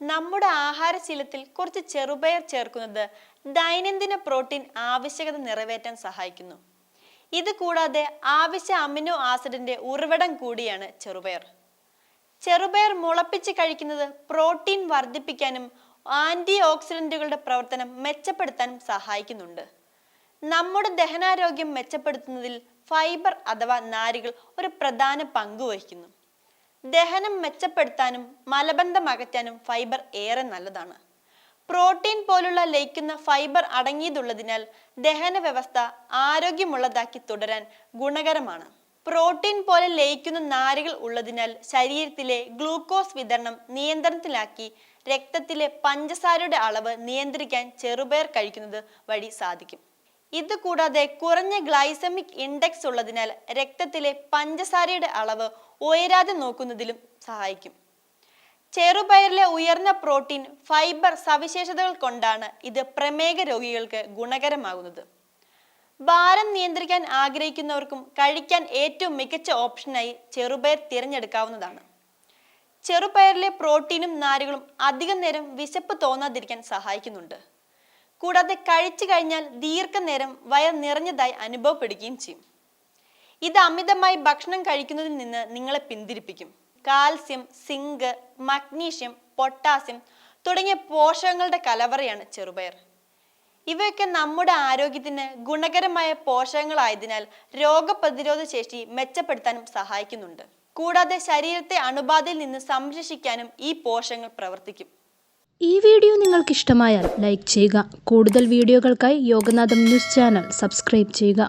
നമ്മുടെ ആഹാരശീലത്തിൽ കുറച്ച് ചെറുപയർ ചേർക്കുന്നത് ദൈനംദിന പ്രോട്ടീൻ ആവശ്യകത നിറവേറ്റാൻ സഹായിക്കുന്നു. ഇത് കൂടാതെ ആവശ്യ അമിനോ ആസിഡിന്റെ ഉറവിടം കൂടിയാണ് ചെറുപയർ. ചെറുപയർ മുളപ്പിച്ച് കഴിക്കുന്നത് പ്രോട്ടീൻ വർദ്ധിപ്പിക്കാനും ആന്റി ഓക്സിഡന്റുകളുടെ പ്രവർത്തനം മെച്ചപ്പെടുത്താനും സഹായിക്കുന്നുണ്ട്. നമ്മുടെ ദഹനാരോഗ്യം മെച്ചപ്പെടുത്തുന്നതിൽ ഫൈബർ അഥവാ നാരുകൾ ഒരു പ്രധാന പങ്ക് വഹിക്കുന്നു. ദഹനം മെച്ചപ്പെടുത്താനും മലബന്ധം അകറ്റാനും ഫൈബർ ഏറെ നല്ലതാണ്. പ്രോട്ടീൻ പോലുള്ള ലയിക്കുന്ന ഫൈബർ അടങ്ങിയതുള്ളതിനാൽ ദഹന വ്യവസ്ഥ ആരോഗ്യമുള്ളതാക്കി തുടരാൻ ഗുണകരമാണ്. പ്രോട്ടീൻ പോലെ ലയിക്കുന്ന നാരുകൾ ഉള്ളതിനാൽ ശരീരത്തിലെ ഗ്ലൂക്കോസ് വിതരണം നിയന്ത്രണത്തിലാക്കി രക്തത്തിലെ പഞ്ചസാരയുടെ അളവ് നിയന്ത്രിക്കാൻ ചെറുപയർ കഴിക്കുന്നത് വഴി സാധിക്കും. ഇത് കൂടാതെ കുറഞ്ഞ ഗ്ലൈസമിക് ഇൻഡെക്സ് ഉള്ളതിനാൽ രക്തത്തിലെ പഞ്ചസാരയുടെ അളവ് ഉയരാതെ നോക്കുന്നതിലും സഹായിക്കും. ചെറുപയറിലെ ഉയർന്ന പ്രോട്ടീൻ ഫൈബർ സവിശേഷതകൾ കൊണ്ടാണ് ഇത് പ്രമേഹ രോഗികൾക്ക് ഗുണകരമാകുന്നത്. ഭാരം നിയന്ത്രിക്കാൻ ആഗ്രഹിക്കുന്നവർക്കും കഴിക്കാൻ ഏറ്റവും മികച്ച ഓപ്ഷനായി ചെറുപയർ തിരഞ്ഞെടുക്കാവുന്നതാണ്. ചെറുപയറിലെ പ്രോട്ടീനും നാരുകളും അധികം നേരം വിശപ്പ് തോന്നാതിരിക്കാൻ സഹായിക്കുന്നുണ്ട്. കൂടാതെ കഴിച്ചു കഴിഞ്ഞാൽ ദീർഘനേരം വയർ നിറഞ്ഞതായി അനുഭവപ്പെടുകയും ചെയ്യും. ഇത് അമിതമായി ഭക്ഷണം കഴിക്കുന്നതിൽ നിന്ന് നിങ്ങളെ പിന്തിരിപ്പിക്കും. കാൽസ്യം, സിങ്ക്, മഗ്നീഷ്യം, പൊട്ടാസ്യം തുടങ്ങിയ പോഷകങ്ങളുടെ കലവറയാണ് ചെറുപയർ. ഇവയൊക്കെ നമ്മുടെ ആരോഗ്യത്തിന് ഗുണകരമായ പോഷകങ്ങളായതിനാൽ രോഗപ്രതിരോധ ശേഷി മെച്ചപ്പെടുത്താനും സഹായിക്കുന്നുണ്ട്. കൂടാതെ ശരീരത്തെ അണുബാധയിൽ നിന്ന് സംരക്ഷിക്കാനും ഈ പോഷകങ്ങൾ പ്രവർത്തിക്കും. ഈ വീഡിയോ നിങ്ങൾക്ക് ഇഷ്ടമായാൽ ലൈക്ക് ചെയ്യുക. കൂടുതൽ വീഡിയോകൾക്കായി യോഗനാഥം ന്യൂസ് ചാനൽ സബ്സ്ക്രൈബ് ചെയ്യുക.